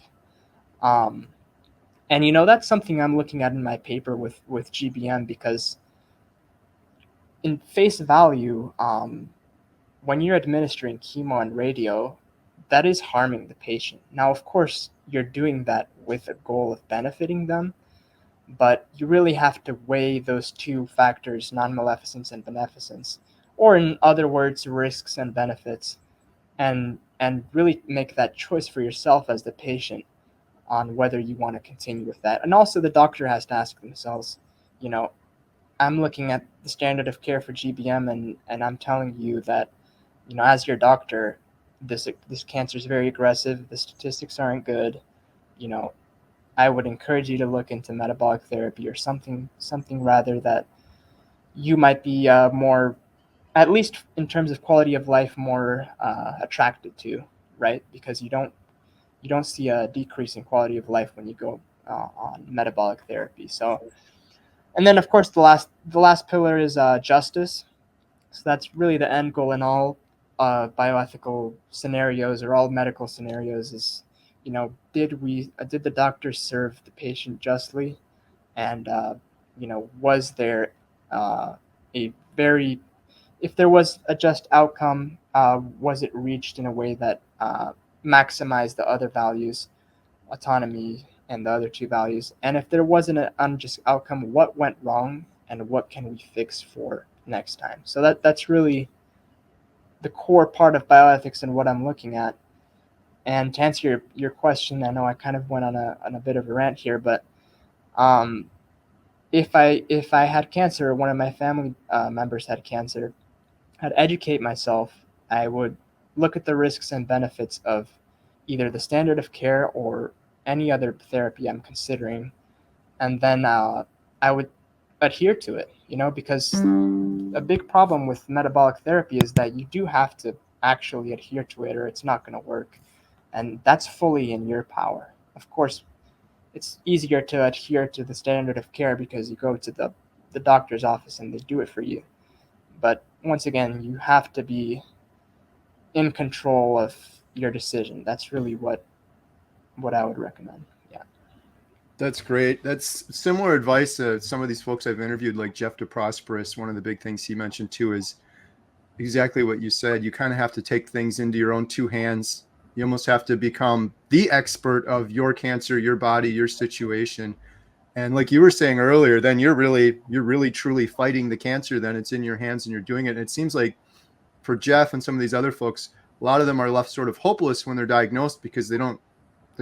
Um, and that's something I'm looking at in my paper with GBM, because in face value, when you're administering chemo and radio, that is harming the patient. Now, of course, you're doing that with a goal of benefiting them, but you really have to weigh those two factors, non-maleficence and beneficence, or in other words, risks and benefits, and really make that choice for yourself as the patient on whether you want to continue with that. And also the doctor has to ask themselves, you know, I'm looking at the standard of care for GBM, and I'm telling you that, as your doctor, this cancer is very aggressive. The statistics aren't good. You know, I would encourage you to look into metabolic therapy or something rather that you might be more, at least in terms of quality of life, more attracted to, right? Because you don't see a decrease in quality of life when you go on metabolic therapy. So, and then of course the last pillar is justice. So that's really the end goal in all bioethical scenarios or all medical scenarios. Is did the doctor serve the patient justly, and was there uh, a very if there was a just outcome, was it reached in a way that maximized the other values, autonomy, and the other two values? And if there wasn't an unjust outcome, what went wrong, and what can we fix for next time? So that's really the core part of bioethics and what I'm looking at. And to answer your question, I know I kind of went on a bit of a rant here, but um, if I had cancer, or one of my family members had cancer, I'd educate myself. I would look at the risks and benefits of either the standard of care or any other therapy I'm considering, and then I would adhere to it, because a big problem with metabolic therapy is that you do have to actually adhere to it or it's not going to work. And that's fully in your power. Of course, it's easier to adhere to the standard of care because you go to the doctor's office and they do it for you. But once again, you have to be in control of your decision. That's really what I would recommend. Yeah. That's great. That's similar advice to some of these folks I've interviewed, like Jeff DeProsperous. One of the big things he mentioned too is exactly what you said. You kind of have to take things into your own two hands. You almost have to become the expert of your cancer, your body, your situation. And like you were saying earlier, then you're really truly fighting the cancer. Then it's in your hands and you're doing it. And it seems like for Jeff and some of these other folks, a lot of them are left sort of hopeless when they're diagnosed because they're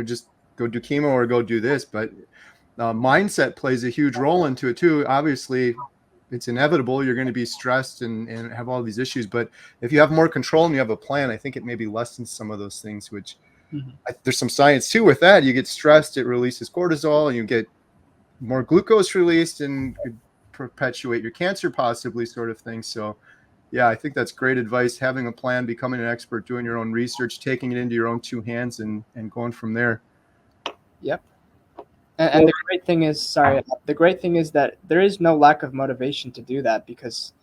just go do chemo or go do this. But mindset plays a huge role into it too. Obviously, it's inevitable. You're going to be stressed and have all these issues. But if you have more control and you have a plan, I think it maybe lessens some of those things, which there's some science too with that. You get stressed, it releases cortisol and you get more glucose released and could perpetuate your cancer possibly, sort of thing. So yeah, I think that's great advice. Having a plan, becoming an expert, doing your own research, taking it into your own two hands and going from there. Yep. And the great thing is, the great thing is that there is no lack of motivation to do that because,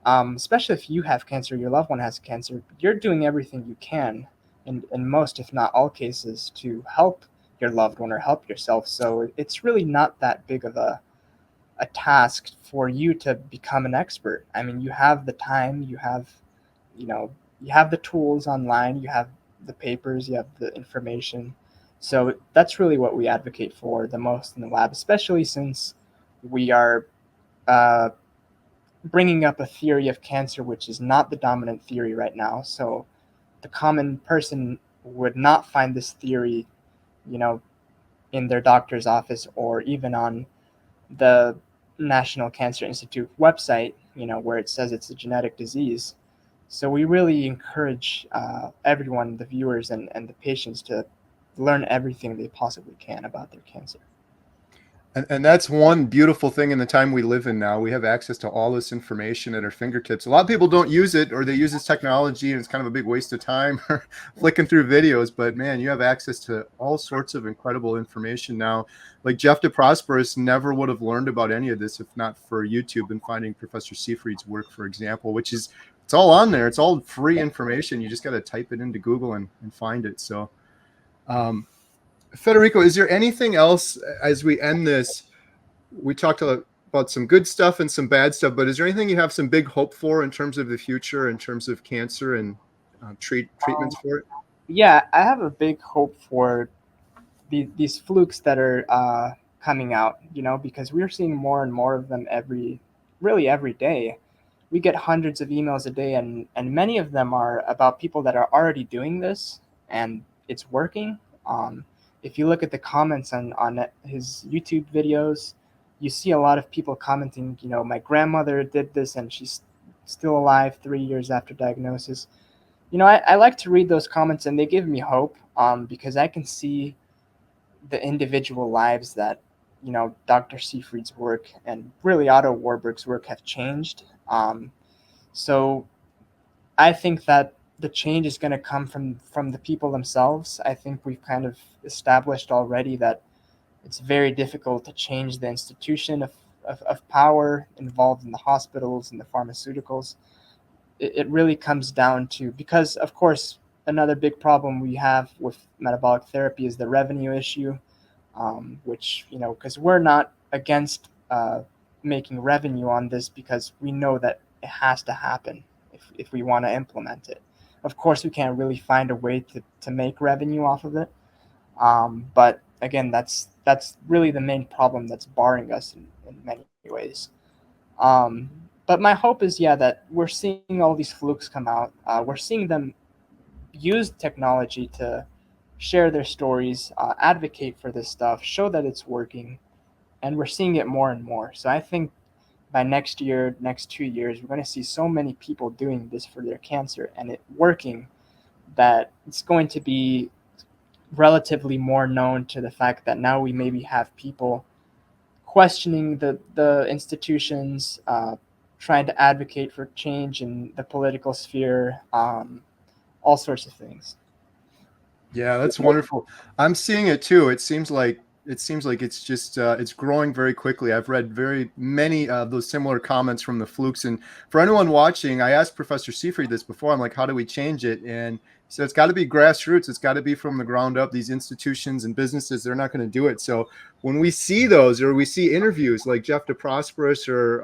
especially if you have cancer, your loved one has cancer, you're doing everything you can in most, if not all cases, to help your loved one or help yourself. So it's really not that big of a task for you to become an expert. I mean, you have the time, you know, you have the tools online, you have the papers, you have the information. So that's really what we advocate for the most in the lab, especially since we are uh, bringing up a theory of cancer which is not the dominant theory right now. So the common person would not find this theory, you know, in their doctor's office or even on the National Cancer Institute website, where it says it's a genetic disease. So we really encourage everyone, the viewers and the patients, to learn everything they possibly can about their cancer. And that's one beautiful thing in the time we live in now. We have access to all this information at our fingertips. A lot of people don't use it, or they use this technology and it's kind of a big waste of time flicking through videos. But man, you have access to all sorts of incredible information now. Like Jeff DeProsperous never would have learned about any of this if not for YouTube and finding Professor Seyfried's work, for example, which is, it's all on there. It's all free information. You just got to type it into Google and find it. So, Federico, is there anything else as we end this? We talked about some good stuff and some bad stuff, but is there anything you have some big hope for in terms of the future, in terms of cancer and treatments for it? Yeah, I have a big hope for these flukes that are coming out, because we're seeing more and more of them really every day. We get hundreds of emails a day, and many of them are about people that are already doing this and it's working. If you look at the comments on his YouTube videos, you see a lot of people commenting, my grandmother did this and she's still alive 3 years after diagnosis. I like to read those comments and they give me hope, because I can see the individual lives that, Dr. Seyfried's work and really Otto Warburg's work have changed. So I think that the change is going to come from the people themselves. I think we've kind of established already that it's very difficult to change the institution of power involved in the hospitals and the pharmaceuticals. It really comes down to, because of course another big problem we have with metabolic therapy is the revenue issue, which, because we're not against making revenue on this, because we know that it has to happen if we want to implement it. Of course, we can't really find a way to make revenue off of it. But again, that's really the main problem that's barring us in many ways. But my hope is, yeah, that we're seeing all these flukes come out. We're seeing them use technology to share their stories, advocate for this stuff, show that it's working, and we're seeing it more and more. So I think by next year, next 2 years, we're going to see so many people doing this for their cancer and it working, that it's going to be relatively more known to the fact that now we maybe have people questioning the institutions, trying to advocate for change in the political sphere, all sorts of things. Yeah, that's wonderful. I'm seeing it too. It seems like it's just it's growing very quickly. I've read very many of those similar comments from the flukes. And for anyone watching, I asked Professor Seyfried this before. I'm like, how do we change it? And he said it's got to be grassroots. It's got to be from the ground up. These institutions and businesses, they're not going to do it. So when we see those, or we see interviews like Jeff DeProsperous, or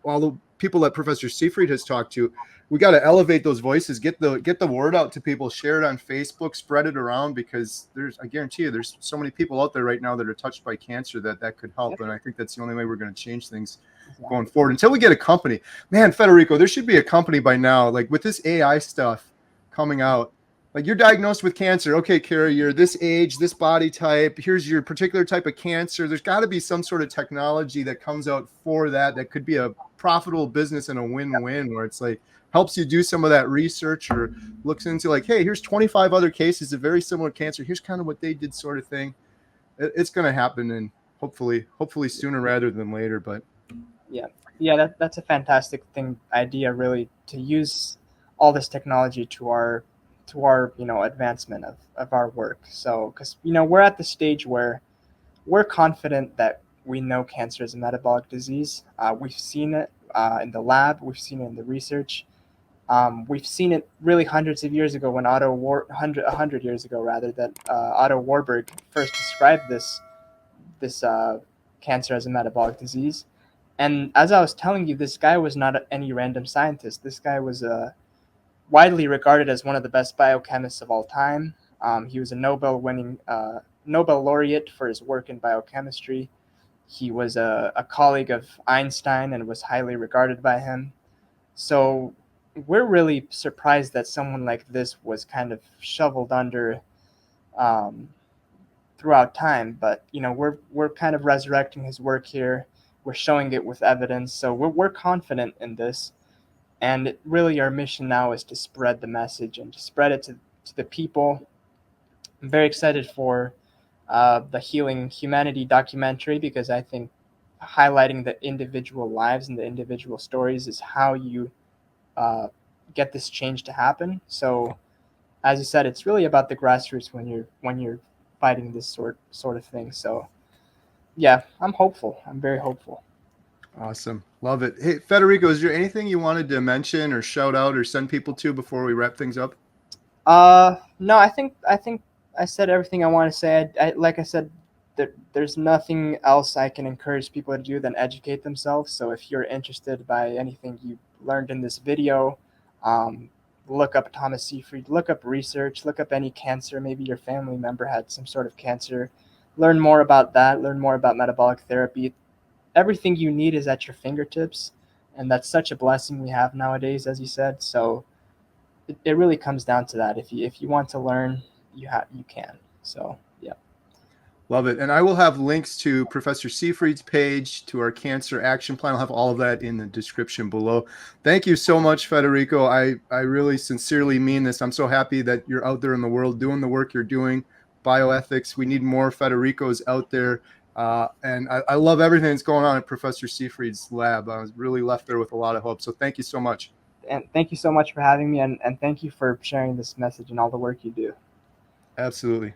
all the people that Professor Seyfried has talked to, we got to elevate those voices, get the word out to people, share it on Facebook, spread it around, because I guarantee you there's so many people out there right now that are touched by cancer that could help. And I think that's the only way we're going to change things going forward, until we get a company. Man, Federico, there should be a company by now, like with this AI stuff coming out. Like, you're diagnosed with cancer. Okay, Carrie, you're this age, this body type. Here's your particular type of cancer. There's got to be some sort of technology that comes out for that could be a profitable business and a win-win, where it's like helps you do some of that research, or looks into like, hey, here's 25 other cases of very similar cancer. Here's kind of what they did, sort of thing. It's going to happen, and hopefully sooner rather than later. But yeah, that's a fantastic idea, really, to use all this technology to our advancement of our work. So, because we're at the stage where we're confident that we know cancer is a metabolic disease. We've seen it in the lab. We've seen it in the research. We've seen it really hundreds of years ago, when 100 years ago rather, that Otto Warburg first described this cancer as a metabolic disease. And as I was telling you, this guy was not any random scientist. This guy was widely regarded as one of the best biochemists of all time. He was a Nobel laureate for his work in biochemistry. He was a colleague of Einstein and was highly regarded by him. So we're really surprised that someone like this was kind of shoveled under um, throughout time. But we're kind of resurrecting his work here. We're showing it with evidence. So we're confident in this. And really, our mission now is to spread the message and to spread it to the people. I'm very excited for the Healing Humanity documentary, because I think highlighting the individual lives and the individual stories is how you get this change to happen. So, as you said, it's really about the grassroots when you're fighting this sort of thing. So, yeah, I'm hopeful. I'm very hopeful. awesome. Love it. Hey, Federico, is there anything you wanted to mention or shout out or send people to before we wrap things up? No, I think I said everything I want to say. Like I said, there's nothing else I can encourage people to do than educate themselves. So if you're interested by anything you learned in this video, um, look up Thomas Seyfried, look up research, look up any cancer. Maybe your family member had some sort of cancer. Learn more about that. Learn more about metabolic therapy. Everything you need is at your fingertips, and that's such a blessing we have nowadays, as you said. So it really comes down to that. If you want to learn, you can. So yeah. Love it. And I will have links to Professor Seyfried's page, to our cancer action plan. I'll have all of that in the description below. Thank you so much, Federico. I really sincerely mean this. I'm so happy that you're out there in the world doing the work you're doing. Bioethics. We need more Federicos out there. And I love everything that's going on at Professor Seyfried's lab. I was really left there with a lot of hope. So thank you so much. And thank you so much for having me, and thank you for sharing this message and all the work you do. Absolutely.